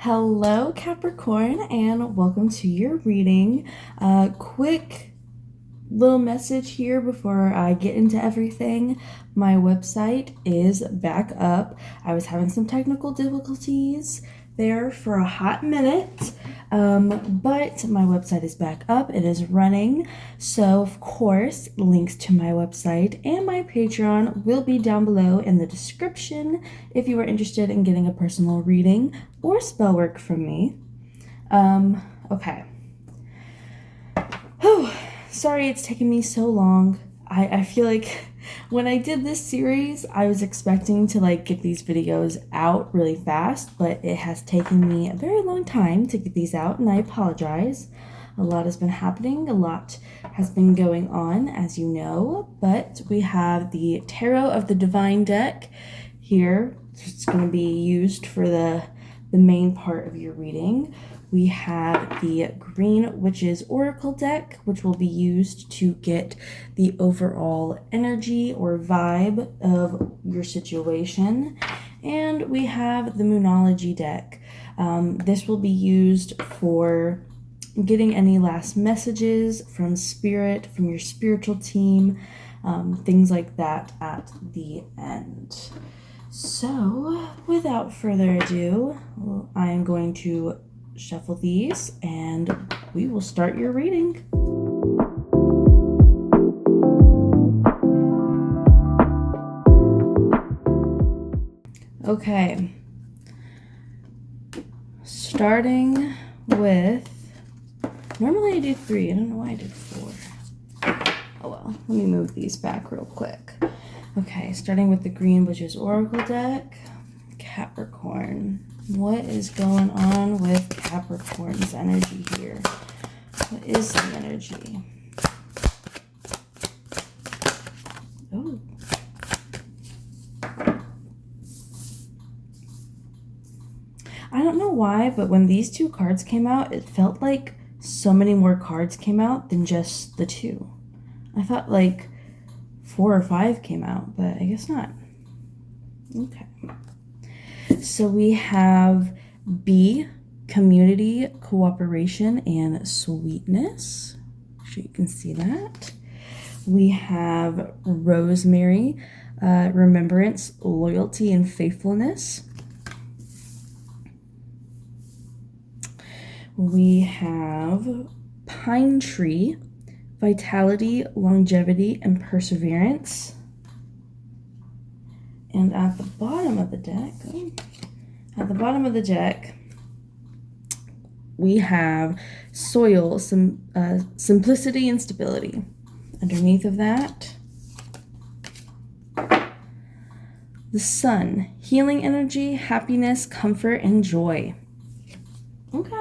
Hello, Capricorn, and welcome to your reading. Quick little message here before I get into everything. My website is back up. I was having some technical difficulties there for a hot minute, but my website is back up. It is running. So, of course, links to my website and my Patreon will be down below in the description if you are interested in getting a personal reading or spell work from me. Okay. Sorry it's taken me so long. I feel like when I did this series, I was expecting to get these videos out really fast, but it has taken me a very long time to get these out, and I apologize. A lot has been happening, a lot has been going on, as you know, but we have the Tarot of the Divine deck here. It's going to be used for the main part of your reading. We have the Green Witches Oracle deck, which will be used to get the overall energy or vibe of your situation. And we have the Moonology deck. This will be used for getting any last messages from spirit, from your spiritual team, things like that at the end. So, without further ado, I am going to shuffle these and we will start your reading. Okay. Starting with, normally I do 3. I don't know why I did 4. Oh well, let me move these back real quick. Okay, starting with the Green Witches Oracle deck. Capricorn. What is going on with Capricorn's energy here? What is the energy? Oh. I don't know why, but when these two cards came out, it felt like so many more cards came out than just the 2. I thought 4 or 5 came out, but I guess not. Okay. So we have B, community, cooperation, and sweetness. Make sure you can see that. We have Rosemary, remembrance, loyalty, and faithfulness. We have Pine Tree, vitality, longevity, and perseverance. And at the bottom of the deck, we have soil, simplicity and stability. Underneath of that, the sun, healing energy, happiness, comfort, and joy. Okay.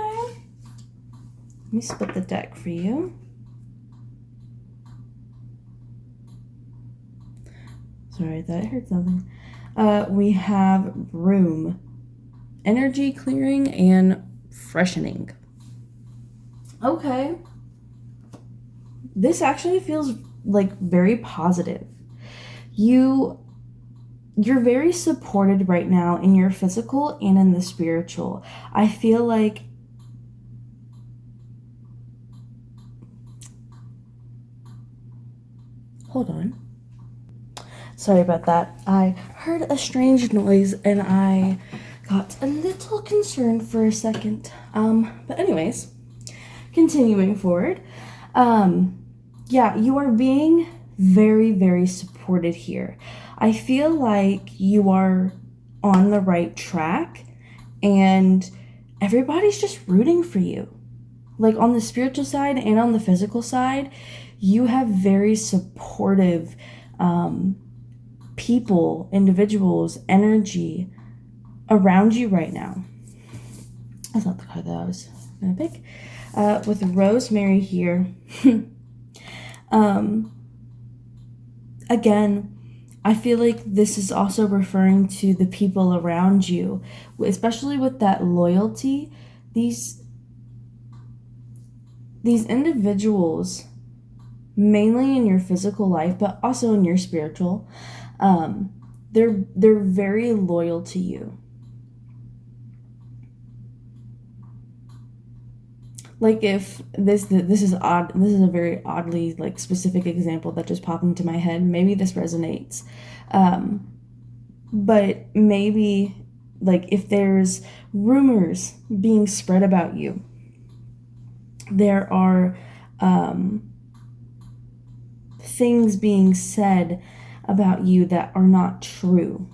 Let me split the deck for you. Sorry, I thought I heard something. We have Broom, energy clearing and freshening. Okay. This actually feels very positive. You're very supported right now in your physical and in the spiritual. I feel like hold on. Sorry about that. I heard a strange noise and I got a little concerned for a second. But anyways, continuing forward. Yeah, you are being very, very supported here. I feel like you are on the right track and everybody's just rooting for you. On the spiritual side and on the physical side, you have very supportive people, individuals, energy around you right now. That's not the card that I was going to pick. With Rosemary here, again, I feel like this is also referring to the people around you, especially with that loyalty. These individuals, mainly in your physical life, but also in your spiritual, they're very loyal to you. Like if this is odd, this is a very oddly like specific example that just popped into my head. Maybe this resonates. But maybe like if there's rumors being spread about you, there are things being said about you that are not true.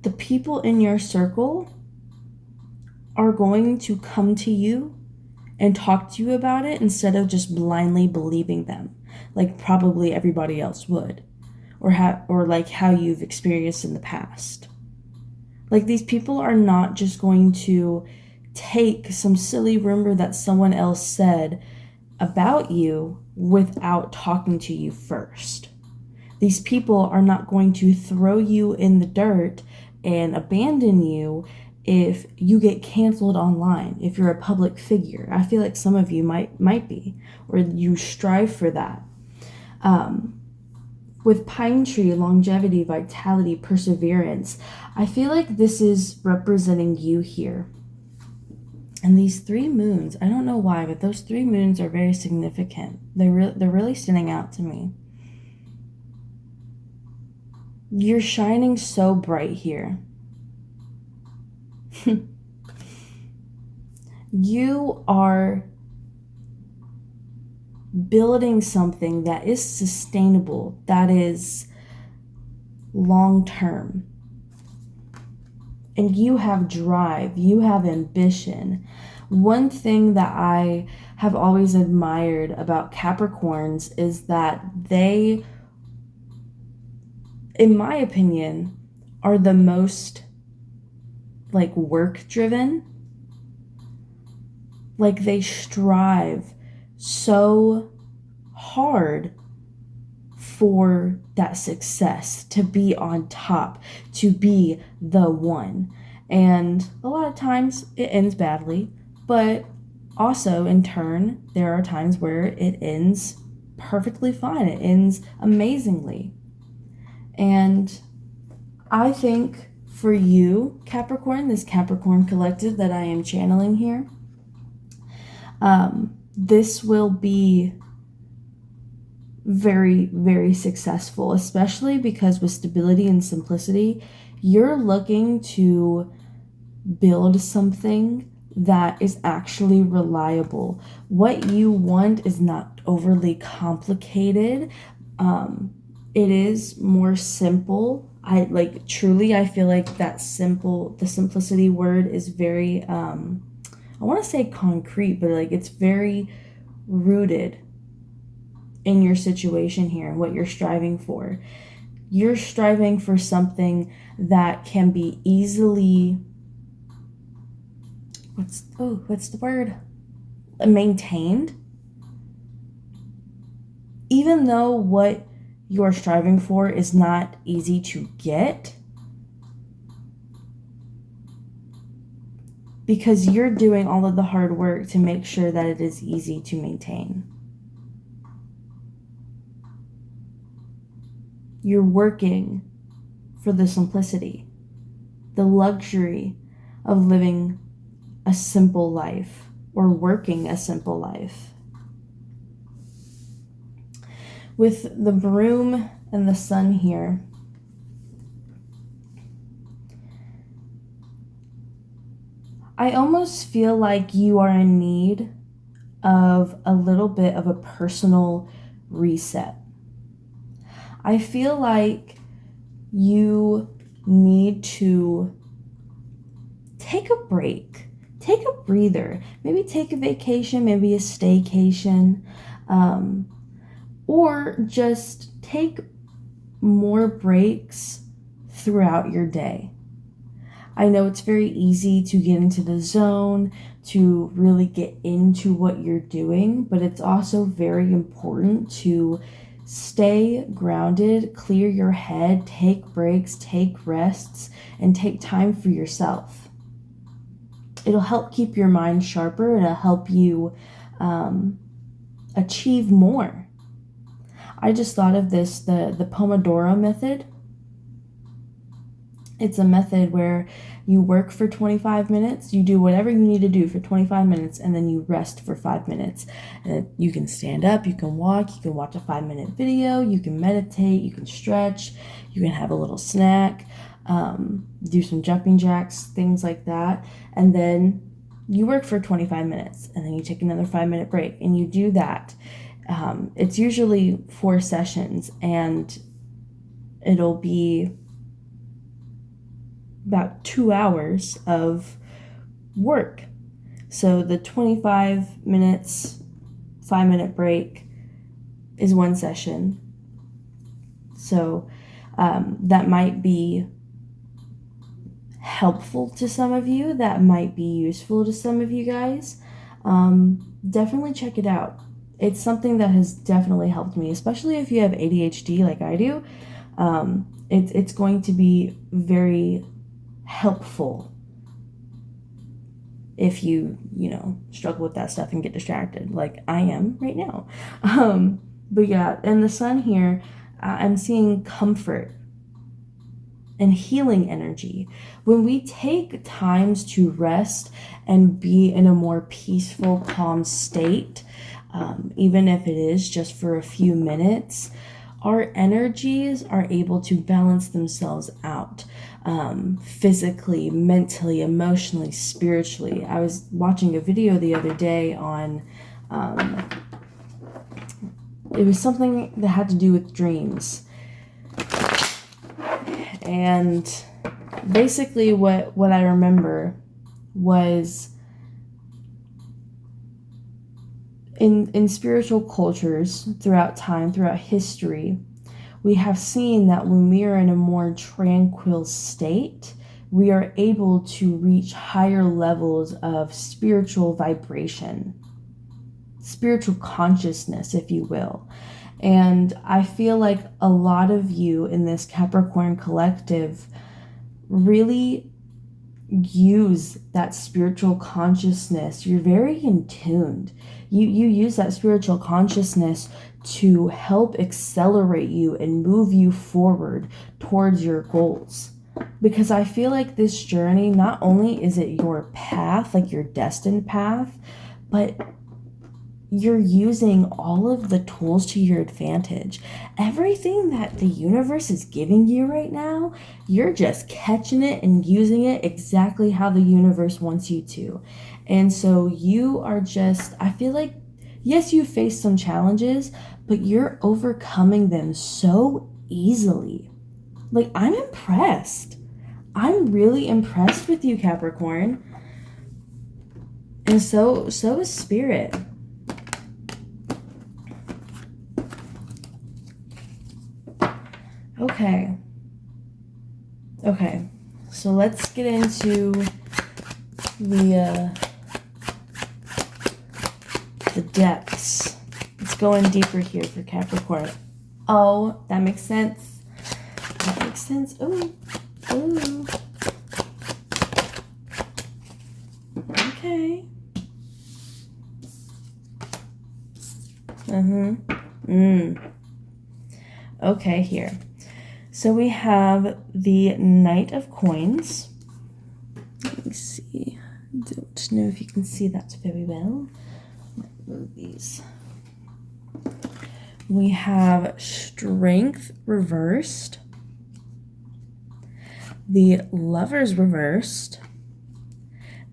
The people in your circle are going to come to you and talk to you about it instead of just blindly believing them, like probably everybody else would, or like how you've experienced in the past. Like these people are not just going to take some silly rumor that someone else said about you without talking to you first. These people are not going to throw you in the dirt and abandon you if you get canceled online, if you're a public figure. I feel like some of you might be, or you strive for that. With pine tree, longevity, vitality, perseverance, I feel like this is representing you here. And these 3 moons, I don't know why, but those 3 moons are very significant. They're really standing out to me. You're shining so bright here. You are building something that is sustainable, that is long term. And you have drive, you have ambition. One thing that I have always admired about Capricorns is that they, in my opinion, are the most like work driven. Like they strive so hard for that success, to be on top, to be the one. And a lot of times it ends badly, but also in turn, there are times where it ends perfectly fine. It ends amazingly. And I think for you, Capricorn, this Capricorn collective that I am channeling here, this will be very, very successful, especially because with stability and simplicity, you're looking to build something that is actually reliable. What you want is not overly complicated. It is more simple. I feel like the simplicity word is very, I want to say concrete, but like it's very rooted in your situation here and what you're striving for. You're striving for something that can be easily, what's the word? Maintained. Even though what you're striving for is not easy to get, because you're doing all of the hard work to make sure that it is easy to maintain. You're working for the simplicity, the luxury of living a simple life or working a simple life. With the broom and the sun here, I almost feel like you are in need of a little bit of a personal reset. I feel like you need to take a break, take a breather, maybe take a vacation, maybe a staycation, or just take more breaks throughout your day. I know it's very easy to get into the zone, to really get into what you're doing, but it's also very important to stay grounded, clear your head, take breaks, take rests, and take time for yourself. It'll help keep your mind sharper, and it'll help you achieve more. I just thought of this, the Pomodoro method. It's a method where You work for 25 minutes, you do whatever you need to do for 25 minutes, and then you rest for 5 minutes. And you can stand up, you can walk, you can watch a 5-minute video, you can meditate, you can stretch, you can have a little snack, do some jumping jacks, things like that. And then you work for 25 minutes, and then you take another 5-minute break, and you do that. It's usually 4 sessions, and it'll be about 2 hours of work. So the 25 minutes, 5-minute break is 1 session. So that might be helpful to some of you. That might be useful to some of you guys. Definitely check it out. It's something that has definitely helped me, especially if you have ADHD like I do. It's going to be very helpful if you struggle with that stuff and get distracted like I am right now. But yeah, in the sun here, I'm seeing comfort and healing energy. When we take times to rest and be in a more peaceful, calm state, even if it is just for a few minutes, our energies are able to balance themselves out. Physically, mentally, emotionally, spiritually. I was watching a video the other day on, it was something that had to do with dreams. And basically what I remember was in spiritual cultures throughout time, throughout history, we have seen that when we are in a more tranquil state, we are able to reach higher levels of spiritual vibration, spiritual consciousness, if you will. And I feel like a lot of you in this Capricorn collective really use that spiritual consciousness. You're very in tuned. You use that spiritual consciousness to help accelerate you and move you forward towards your goals. Because I feel like this journey, not only is it your path, like your destined path, but you're using all of the tools to your advantage. Everything that the universe is giving you right now, you're just catching it and using it exactly how the universe wants you to. And so you are just, I feel like, yes, you face some challenges, but you're overcoming them so easily. Like, I'm impressed. I'm really impressed with you, Capricorn. And so is Spirit. Okay, so let's get into the depths. Let's go in deeper here for Capricorn. Oh, that makes sense. That makes sense. Ooh. Okay. Okay, here. So we have the Knight of Coins. Let me see. Don't know if you can see that very well. Move these. We have Strength reversed. The Lovers reversed.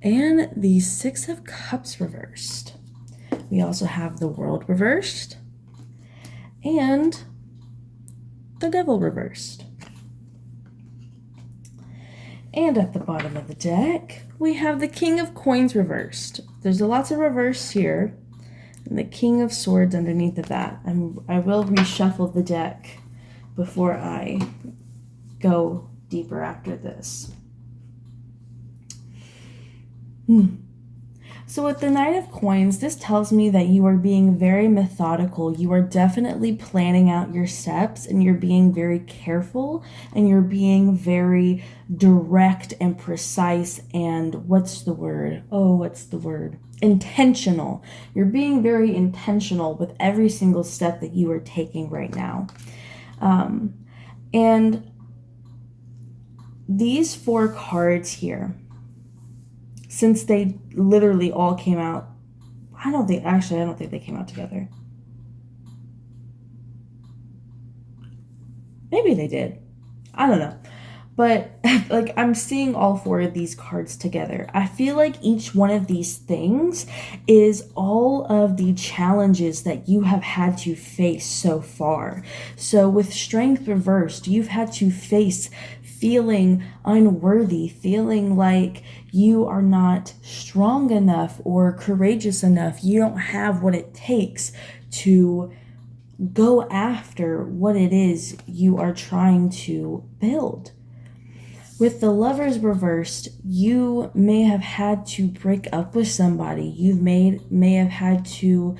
And the Six of Cups reversed. We also have the World reversed. And the Devil reversed. And at the bottom of the deck, we have the King of Coins reversed. There's lots of reverse here. And the King of Swords underneath of that. I will reshuffle the deck before I go deeper after this. So with the Knight of Coins, this tells me that you are being very methodical. You are definitely planning out your steps, and you're being very careful, and you're being very direct and precise and intentional. You're being very intentional with every single step that you are taking right now. And these 4 cards here, since they literally all came out, I don't think they came out together. Maybe they did. I don't know. But like, I'm seeing all 4 of these cards together. I feel like each one of these things is all of the challenges that you have had to face so far. So with Strength reversed, you've had to face feeling unworthy, feeling like you are not strong enough or courageous enough. You don't have what it takes to go after what it is you are trying to build. With the Lovers reversed, you may have had to break up with somebody. You may have had to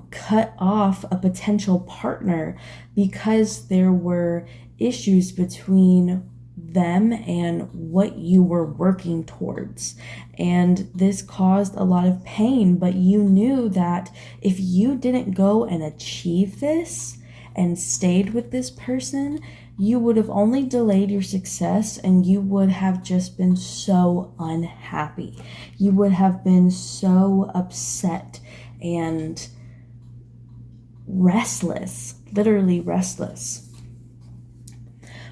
cut off a potential partner because there were issues between them and what you were working towards. And this caused a lot of pain, but you knew that if you didn't go and achieve this and stayed with this person, you would have only delayed your success, and you would have just been so unhappy. You would have been so upset and restless, literally restless.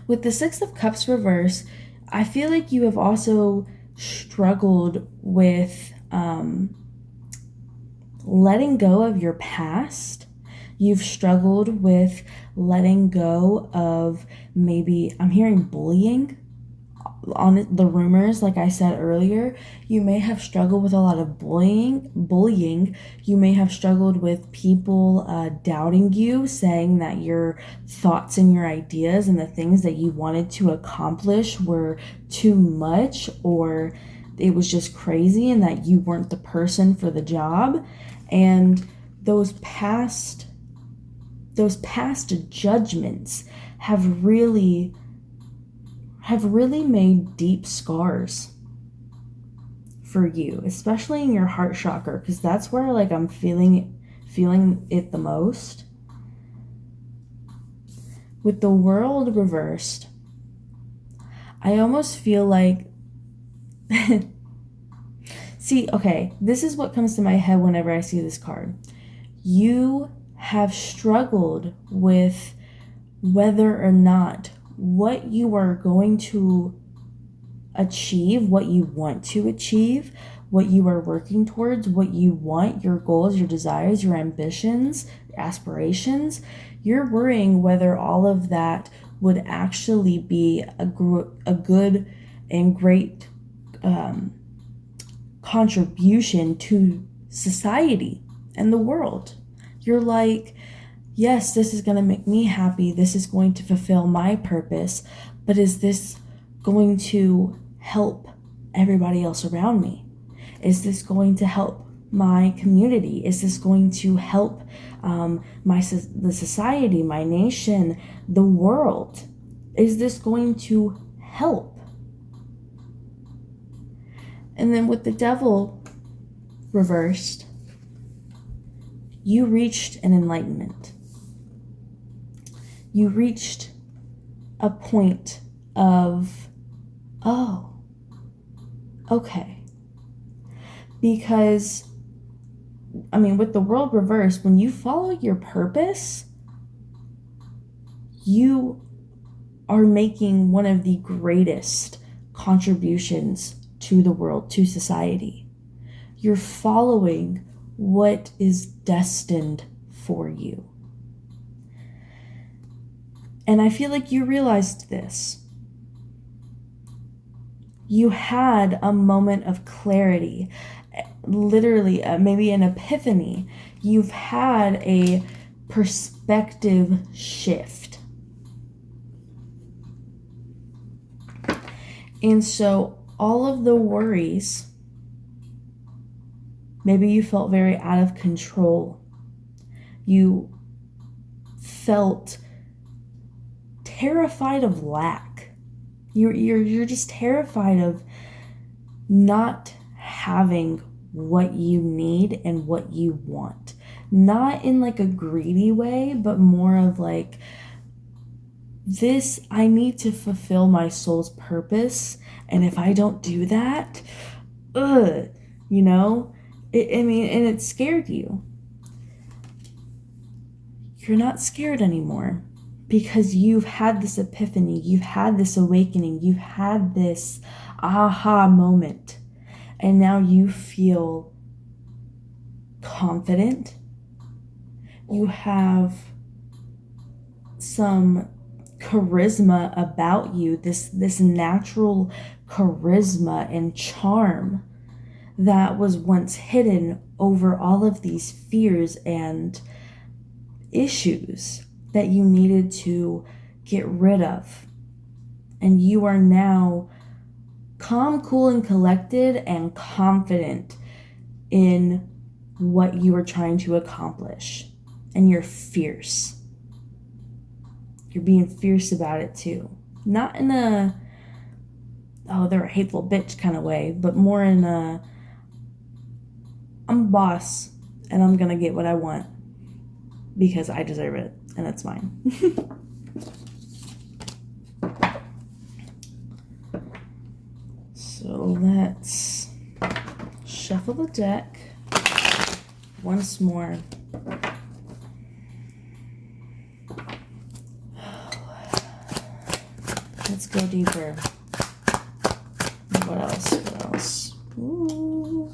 With the 6 of Cups reverse, I feel like you have also struggled with letting go of your past. You've struggled with letting go of, maybe, I'm hearing bullying on the rumors. Like I said earlier, you may have struggled with a lot of bullying. You may have struggled with people doubting you, saying that your thoughts and your ideas and the things that you wanted to accomplish were too much, or it was just crazy and that you weren't the person for the job. And those past judgments have really made deep scars for you, especially in your heart chakra, because that's where, like, I'm feeling it the most. With the World reversed, I almost feel like see, okay, this is what comes to my head whenever I see this card. You have struggled with whether or not what you are going to achieve, what you want to achieve, what you are working towards, what you want, your goals, your desires, your ambitions, aspirations. You're worrying whether all of that would actually be a good and great contribution to society and the world. You're like, yes, this is going to make me happy. This is going to fulfill my purpose. But is this going to help everybody else around me? Is this going to help my community? Is this going to help the society, my nation, the world? Is this going to help? And then with the Devil reversed, you reached an enlightenment. You reached a point of, oh, okay. Because, I mean, with the World reversed, when you follow your purpose, you are making one of the greatest contributions to the world, to society. You're following what is destined for you. And I feel like you realized this. You had a moment of clarity, literally, maybe an epiphany. You've had a perspective shift. And so all of the worries, maybe you felt very out of control. You felt terrified of lack. You're just terrified of not having what you need and what you want. Not in like a greedy way, but more of like I need to fulfill my soul's purpose. And if I don't do that, you know, and it scared you. You're not scared anymore because you've had this epiphany, you've had this awakening, you've had this aha moment, and now you feel confident. You have some charisma about you, this natural charisma and charm that was once hidden over all of these fears and issues that you needed to get rid of. And you are now calm, cool, and collected and confident in what you are trying to accomplish. And you're fierce. You're being fierce about it too. Not in a, oh, they're a hateful bitch kind of way, but more in a, I'm a boss and I'm gonna get what I want because I deserve it and it's mine. So let's shuffle the deck once more. Let's go deeper. What else? What else? Ooh.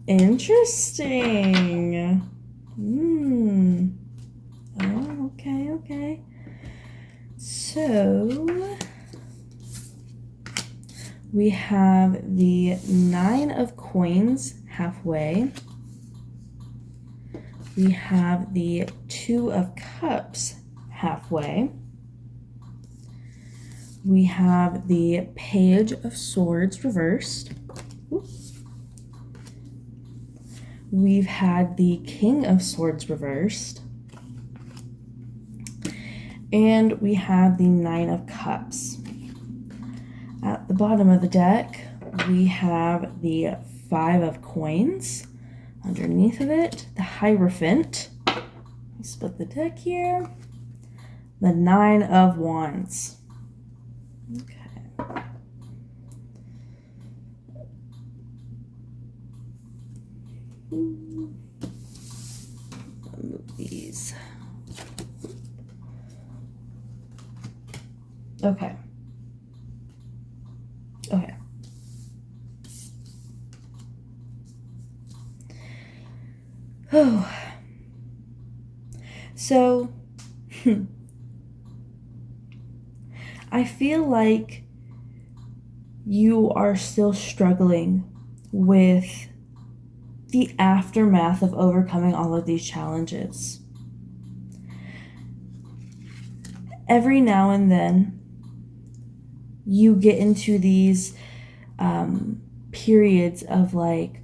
Interesting. Oh, okay. So we have the 9 of coins halfway. We have the 2 of cups halfway. We have the Page of Swords reversed. Oops. We've had the King of Swords reversed. And we have the 9 of Cups. At the bottom of the deck, we have the 5 of Coins. Underneath of it, the Hierophant. Let me split the deck here. The 9 of Wands. Okay. I'll move these. Okay. Oh. So, I feel like you are still struggling with the aftermath of overcoming all of these challenges. Every now and then, you get into these periods of like,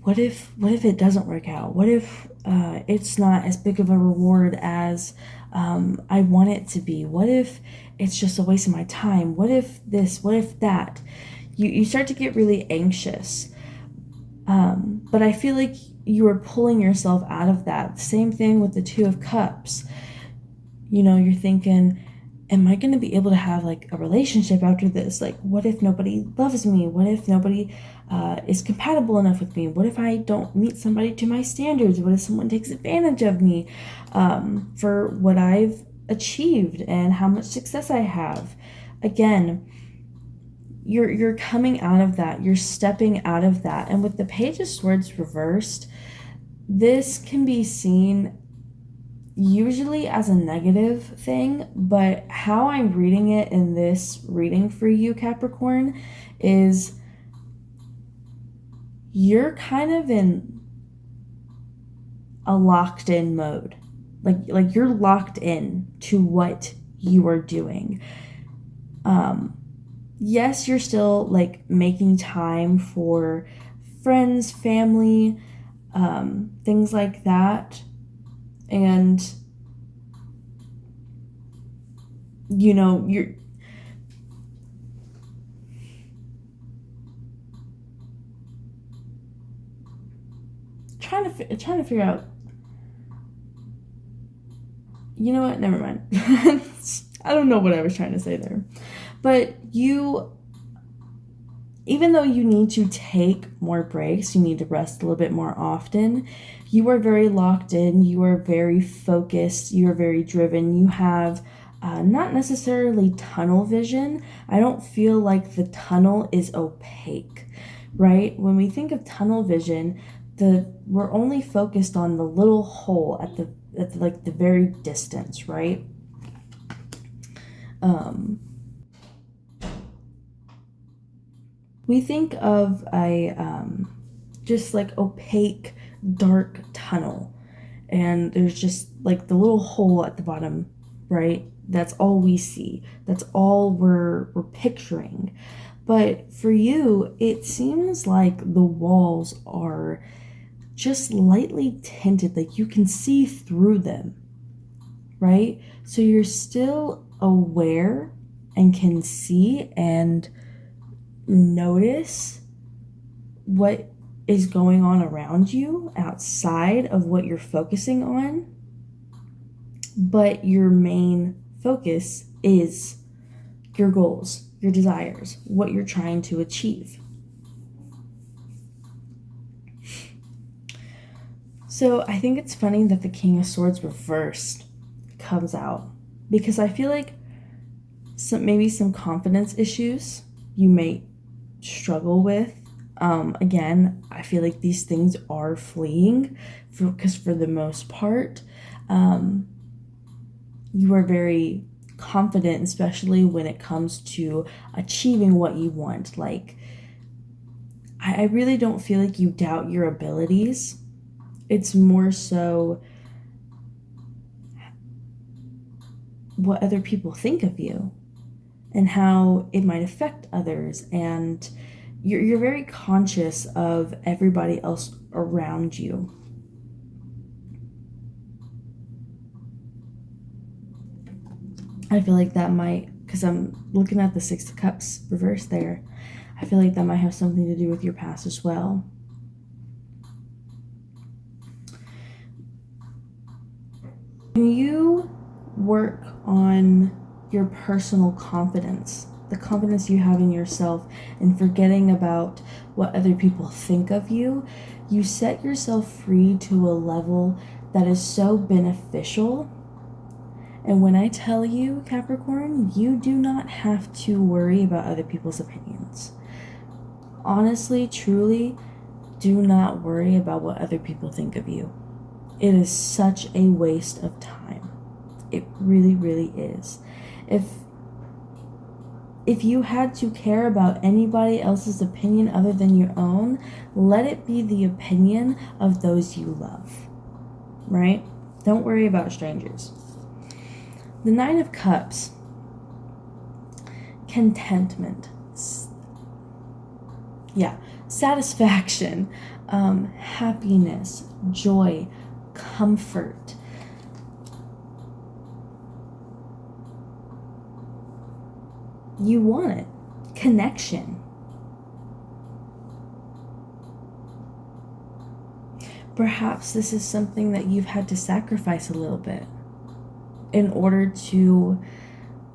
what if it doesn't work out? What if it's not as big of a reward as I want it to be? What if it's just a waste of my time? What if this? What if that? You start to get really anxious. But I feel like you are pulling yourself out of that. Same thing with the 2 of Cups. You know, you're thinking, am I going to be able to have like a relationship after this? Like, what if nobody loves me? What if nobody is compatible enough with me? What if I don't meet somebody to my standards? What if someone takes advantage of me for what I've achieved and how much success I have? Again, you're coming out of that. You're stepping out of that. And with the Page of Swords reversed, this can be seen usually as a negative thing, but how I'm reading it in this reading for you, Capricorn, is you're kind of in a locked in mode. Like you're locked in to what you are doing. Yes, you're still like making time for friends, family, things like that. And, you know, trying to figure out. You know what? Never mind. I don't know what I was trying to say there. But even though you need to take more breaks, you need to rest a little bit more often, you are very locked in, you are very focused, you are very driven, you have not necessarily tunnel vision. I don't feel like the tunnel is opaque, right? When we think of tunnel vision, we're only focused on the little hole at the like the very distance, right? We think of a just like opaque, dark tunnel, and there's just like the little hole at the bottom, right? That's all we see. That's all we're picturing. But for you, it seems like the walls are just lightly tinted, like you can see through them, right? So you're still aware and can see and notice what is going on around you outside of what you're focusing on, but your main focus is your goals, your desires, what you're trying to achieve. So I think it's funny that the King of Swords reversed comes out, because I feel like maybe some confidence issues you may struggle with. Again, I feel like these things are fleeing, because for the most part, you are very confident, especially when it comes to achieving what you want. Like, I really don't feel like you doubt your abilities. It's more so what other people think of you and how it might affect others, and you're very conscious of everybody else around you. I feel like that might, because I'm looking at the Six of Cups reverse there, I feel like that might have something to do with your past as well. When you work on your personal confidence, the confidence you have in yourself, and forgetting about what other people think of you, you set yourself free to a level that is so beneficial. And when I tell you, Capricorn, you do not have to worry about other people's opinions. Honestly, truly, do not worry about what other people think of you. It is such a waste of time. It really, really is. If you had to care about anybody else's opinion other than your own, let it be the opinion of those you love, right? Don't worry about strangers. The Nine of Cups, contentment, satisfaction, happiness, joy, comfort. You want it. Connection. Perhaps this is something that you've had to sacrifice a little bit in order to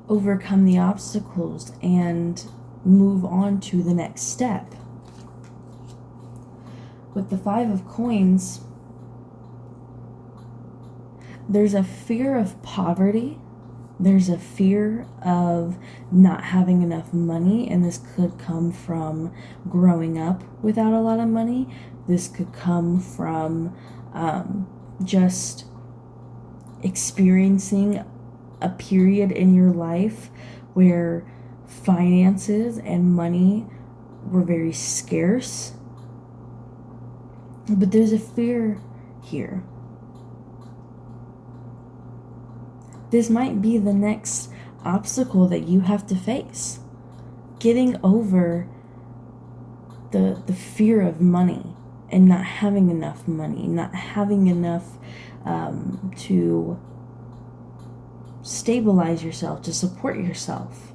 overcome the obstacles and move on to the next step. With the Five of Coins, there's a fear of poverty. There's a fear of not having enough money, and this could come from growing up without a lot of money. This could come from just experiencing a period in your life where finances and money were very scarce. But there's a fear here. This might be the next obstacle that you have to face. Getting over the fear of money and not having enough money, not having enough to stabilize yourself, to support yourself.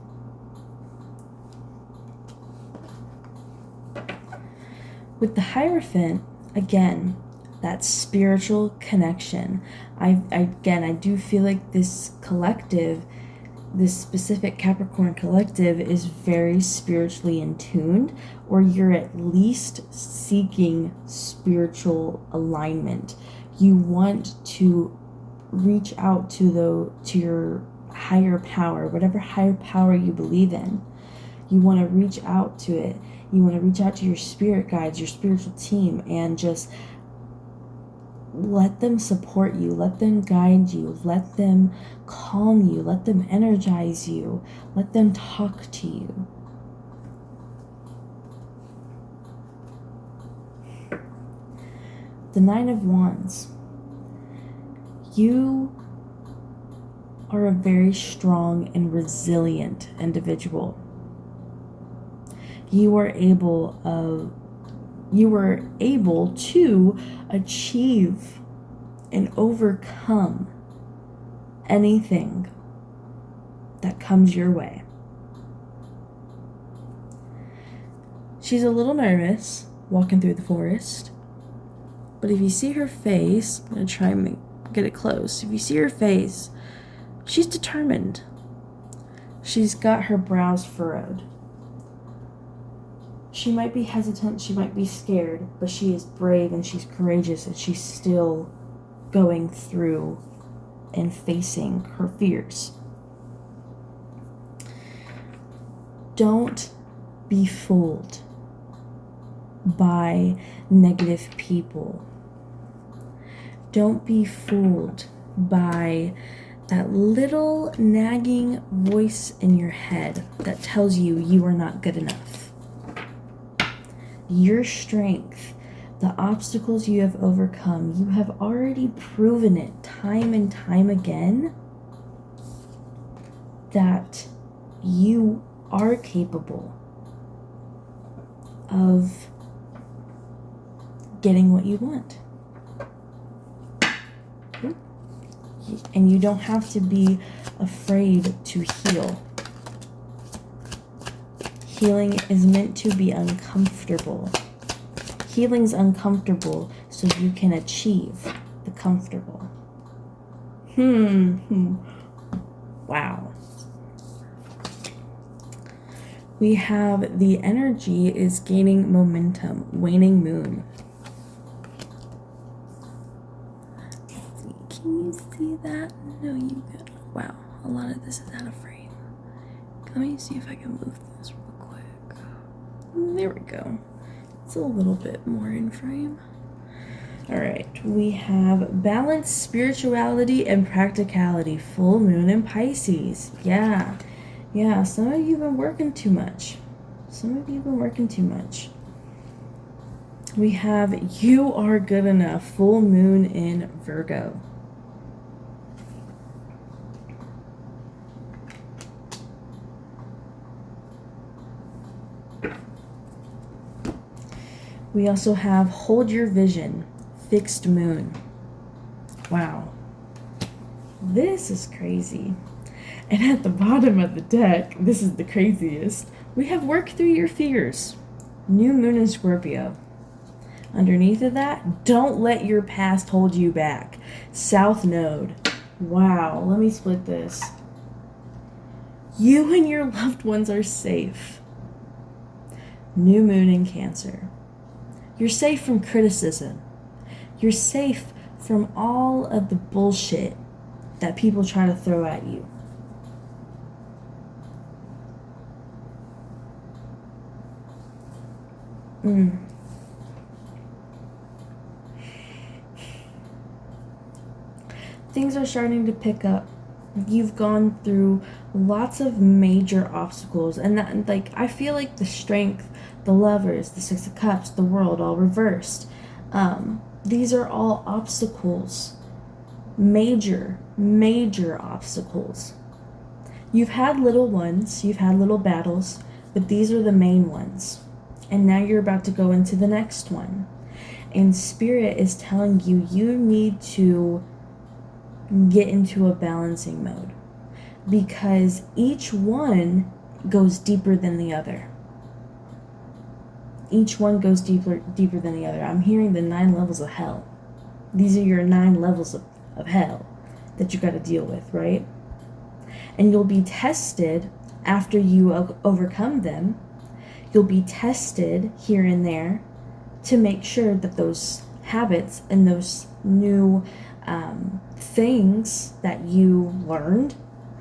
With the Hierophant, again, that spiritual connection. I do feel like this collective, this specific Capricorn collective, is very spiritually in tuned, or you're at least seeking spiritual alignment. You want to reach out to your higher power, whatever higher power you believe in. You want to reach out to it. You want to reach out to your spirit guides, your spiritual team, and just let them support you, let them guide you, let them calm you, let them energize you, let them talk to you. The Nine of Wands. You are a very strong and resilient individual. You were able to achieve and overcome anything that comes your way. She's a little nervous walking through the forest, but if you see her face, I'm going to try and get it close. If you see her face, she's determined. She's got her brows furrowed. She might be hesitant, she might be scared, but she is brave and she's courageous, and she's still going through and facing her fears. Don't be fooled by negative people. Don't be fooled by that little nagging voice in your head that tells you you are not good enough. Your strength, the obstacles you have overcome, you have already proven it time and time again that you are capable of getting what you want. And you don't have to be afraid to heal. Healing is meant to be uncomfortable. Healing's uncomfortable so you can achieve the comfortable. Wow. We have the energy is gaining momentum, waning moon. Can you see that? No, you can. Wow, a lot of this is out of frame. Let me see if I can move this real quick. There we go. It's a little bit more in frame. All right, we have balance, spirituality, and practicality. Full moon in Pisces. Yeah, some of you have been working too much. We have you are good enough. Full moon in Virgo. We also have hold your vision, fixed moon. Wow. This is crazy. And at the bottom of the deck, this is the craziest. We have work through your fears. New moon in Scorpio. Underneath of that, don't let your past hold you back. South node. Wow. Let me split this. You and your loved ones are safe. New moon in Cancer. You're safe from criticism. You're safe from all of the bullshit that people try to throw at you. Things are starting to pick up. You've gone through lots of major obstacles, and that, like, I feel like the Strength, the Lovers, the Six of Cups, the World, all reversed. These are all obstacles, major obstacles. You've had little ones, you've had little battles, but these are the main ones. And now you're about to go into the next one. And Spirit is telling you, you need to get into a balancing mode, because each one goes deeper than the other. Each one goes deeper than the other. I'm hearing the 9 levels of hell. These are your 9 levels of hell that you got to deal with, right? And you'll be tested after you overcome them. You'll be tested here and there to make sure that those habits and those new things that you learned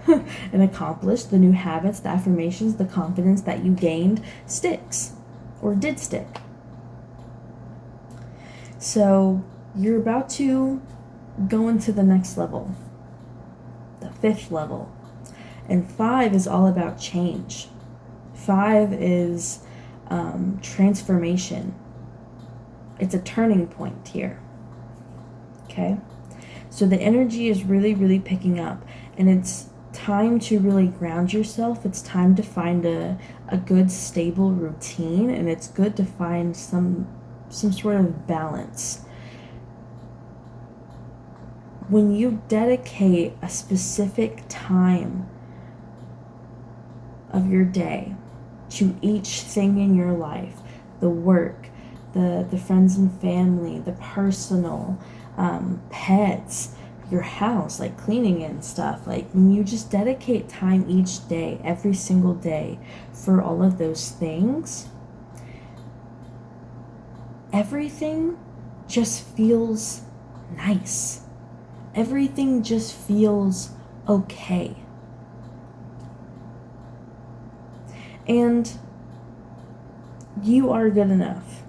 and accomplished, the new habits, the affirmations, the confidence that you gained sticks or did stick. So you're about to go into the next level, the 5th level. And 5 is all about change. 5 is transformation. It's a turning point here. Okay? So the energy is really, really picking up. And it's time to really ground yourself. It's time to find a good, stable routine. And it's good to find some sort of balance. When you dedicate a specific time of your day to each thing in your life, the work, the friends and family, the personal, pets, your house, like cleaning and stuff, like when you just dedicate time each day, every single day, for all of those things, everything just feels nice. Everything just feels okay. And you are good enough.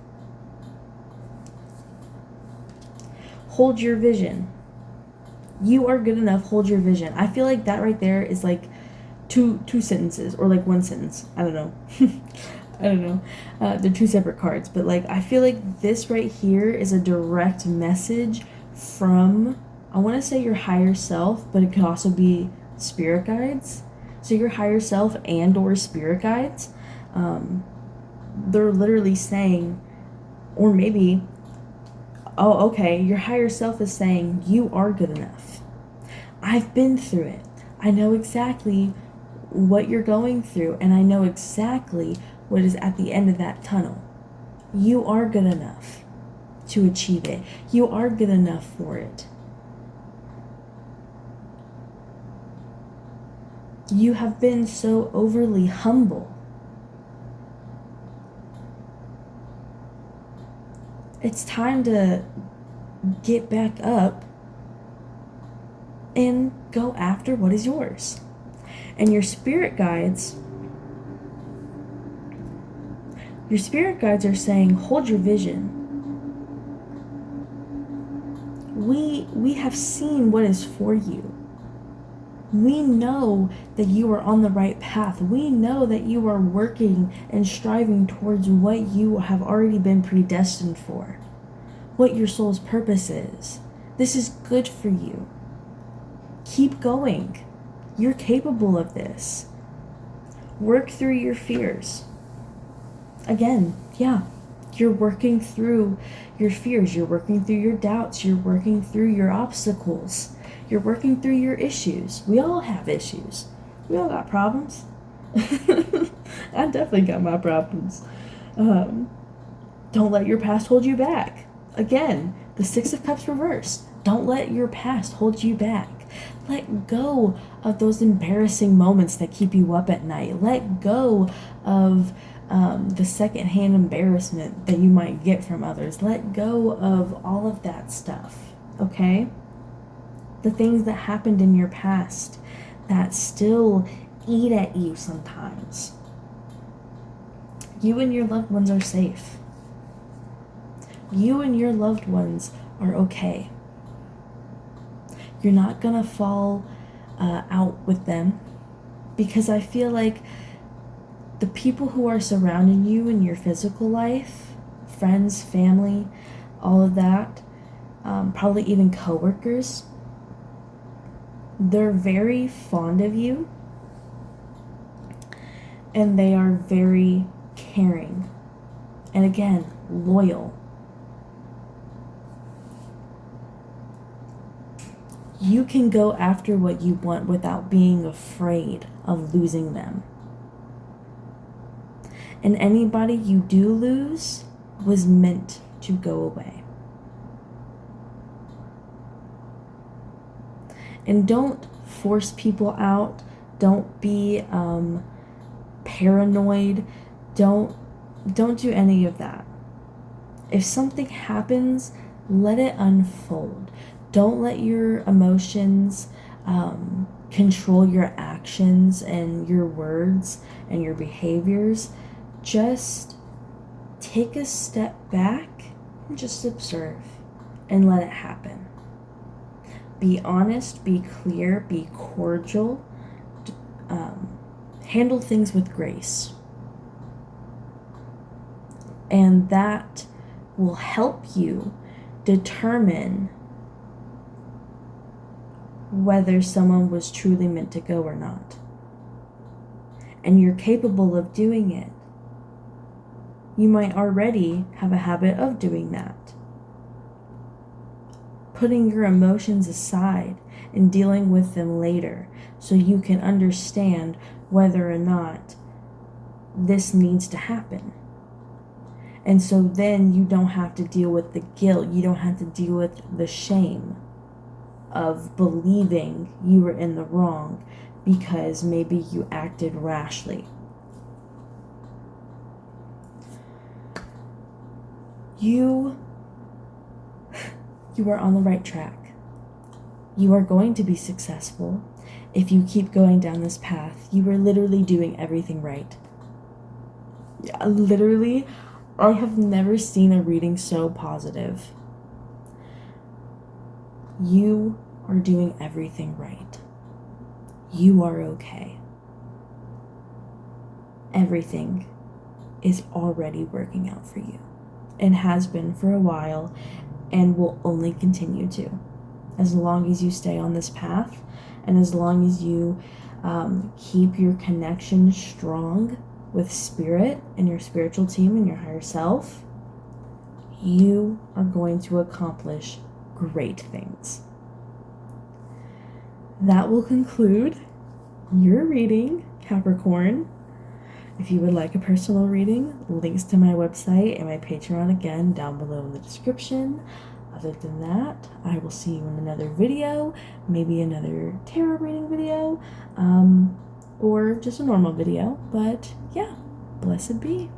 Hold your vision. You are good enough. Hold your vision. I feel like that right there is like two sentences, or like one sentence. I don't know. I don't know. They're 2 separate cards, but like I feel like this right here is a direct message from, I want to say, your higher self, but it could also be spirit guides. So your higher self and or spirit guides, they're literally saying, or maybe, oh, okay, your higher self is saying, you are good enough. I've been through it. I know exactly what you're going through, and I know exactly what is at the end of that tunnel. You are good enough to achieve it. You are good enough for it. You have been so overly humble. It's time to get back up and go after what is yours. And your spirit guides are saying, hold your vision. We have seen what is for you. We know that you are on the right path. We know that you are working and striving towards what you have already been predestined for, what your soul's purpose is. This is good for you. Keep going. You're capable of this. Work through your fears. Again, yeah, you're working through your fears. You're working through your doubts. You're working through your obstacles. You're working through your issues. We all have issues. We all got problems. I definitely got my problems. Don't let your past hold you back. Again, the 6 of Cups reversed. Don't let your past hold you back. Let go of those embarrassing moments that keep you up at night. Let go of the secondhand embarrassment that you might get from others. Let go of all of that stuff, okay? The things that happened in your past that still eat at you sometimes. You and your loved ones are safe. You and your loved ones are okay. You're not gonna fall out with them, because I feel like the people who are surrounding you in your physical life, friends, family, all of that, probably even coworkers, they're very fond of you, and they are very caring, and again, loyal. You can go after what you want without being afraid of losing them. And anybody you do lose was meant to go away. And don't force people out. Don't be paranoid. Don't do any of that. If something happens, let it unfold. Don't let your emotions control your actions and your words and your behaviors. Just take a step back and just observe and let it happen. Be honest, be clear, be cordial. Handle things with grace. And that will help you determine whether someone was truly meant to go or not. And you're capable of doing it. You might already have a habit of doing that. Putting your emotions aside and dealing with them later so you can understand whether or not this needs to happen. And so then you don't have to deal with the guilt. You don't have to deal with the shame of believing you were in the wrong because maybe you acted rashly. You are on the right track. You are going to be successful if you keep going down this path. You are literally doing everything right. Yeah, literally, I have never seen a reading so positive. You are doing everything right. You are okay. Everything is already working out for you and has been for a while and will only continue to, as long as you stay on this path and as long as you keep your connection strong with spirit and your spiritual team and your higher self. You are going to accomplish great things. That will conclude your reading, Capricorn. If you would like a personal reading, links to my website and my Patreon again down below in the description. Other than that, I will see you in another video, maybe another tarot reading video, or just a normal video. But yeah, blessed be.